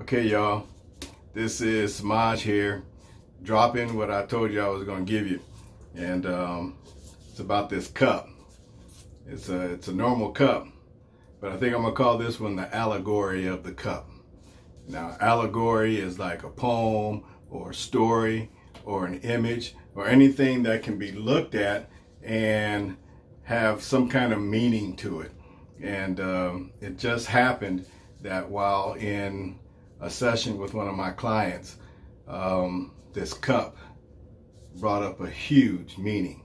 Okay, y'all, this is Semaj here, dropping what I told you I was going to give you. And it's about this cup. It's a normal cup, but I think I'm going to call this one the Allegory of the Cup. Now, allegory is like a poem or a story or an image or anything that can be looked at and have some kind of meaning to it. And it just happened that while in a session with one of my clients, this cup brought up a huge meaning.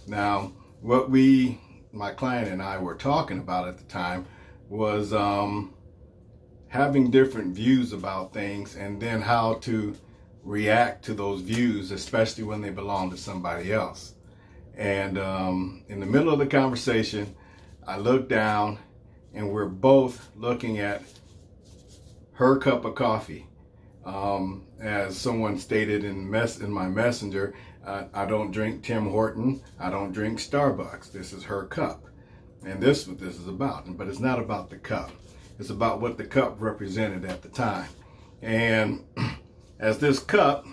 Now, what my client and I were talking about at the time was having different views about things and then how to react to those views, especially when they belong to somebody else. And in the middle of the conversation, I looked down and we're both looking at her cup of coffee. As someone stated in my messenger, I don't drink Tim Horton. I don't drink Starbucks. This is her cup. And this is what this is about. But it's not about the cup. It's about what the cup represented at the time. And as this cup,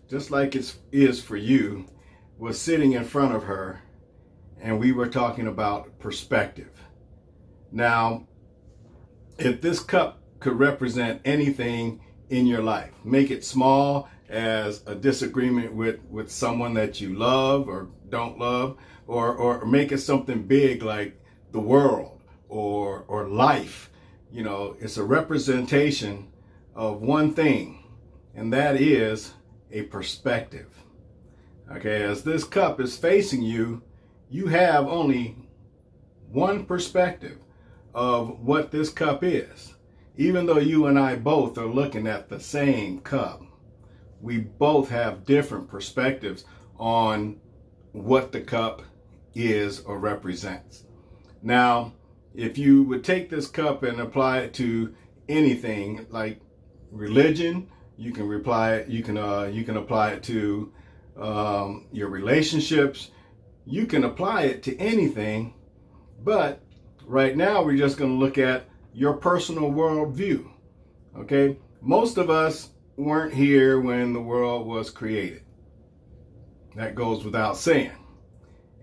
just like it is for you, was sitting in front of her, and we were talking about perspective. Now, if this cup could represent anything in your life, make it small as a disagreement with someone that you love or don't love, or make it something big like the world or life. You know, it's a representation of one thing, and that is a perspective. Okay, as this cup is facing you, you have only one perspective of what this cup is. Even though you and I both are looking at the same cup, we both have different perspectives on what the cup is or represents. Now, if you would take this cup and apply it to anything like religion, you can apply it to your relationships. You can apply it to anything, but right now we're just going to look at your personal worldview. Okay, most of us weren't here when the world was created. That goes without saying.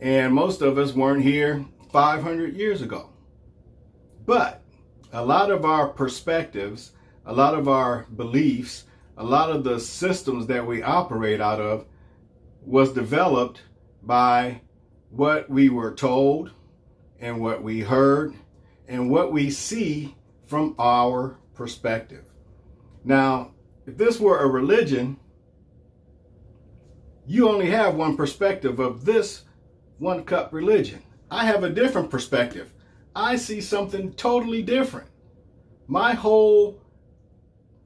And most of us weren't here 500 years ago. But a lot of our perspectives, a lot of our beliefs, a lot of the systems that we operate out of was developed by what we were told and what we heard and what we see from our perspective. Now, if this were a religion, you only have one perspective of this one cup religion. I have a different perspective. I see something totally different. My whole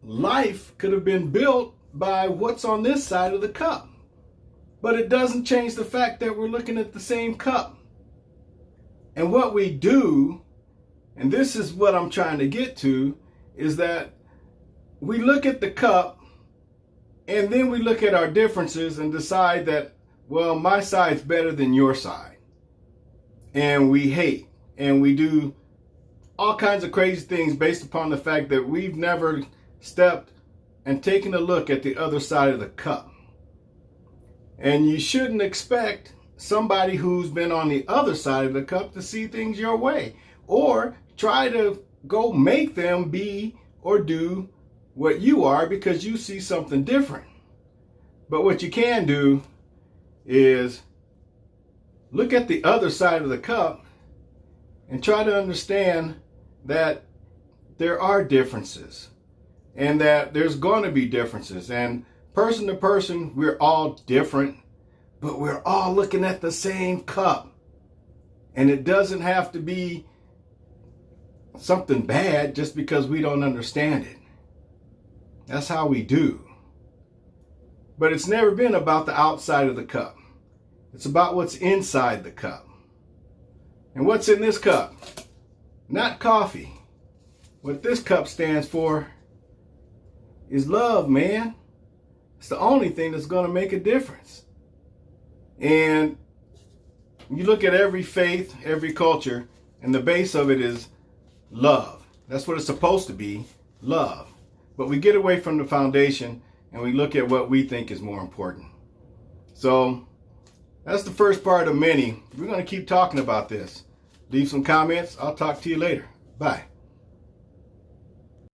life could have been built by what's on this side of the cup. But it doesn't change the fact that we're looking at the same cup. And what we do, and this is what I'm trying to get to, is that we look at the cup and then we look at our differences and decide that, well, my side's better than your side. And we hate and we do all kinds of crazy things based upon the fact that we've never stepped and taken a look at the other side of the cup. And you shouldn't expect somebody who's been on the other side of the cup to see things your way, or try to go make them be or do what you are because you see something different. But what you can do is look at the other side of the cup and try to understand that there are differences and that there's going to be differences, and person to person, we're all different, but we're all looking at the same cup. And it doesn't have to be something bad just because we don't understand it. That's how we do. But it's never been about the outside of the cup. It's about what's inside the cup. And what's in this cup? Not coffee. What this cup stands for is love, man. It's the only thing that's going to make a difference. And you look at every faith, every culture, and the base of it is love. That's what it's supposed to be, love. but we get away from the foundation and we look at what we think is more important. So that's the first part of many. We're going to keep talking about this. Leave some comments. I'll talk to you later. Bye.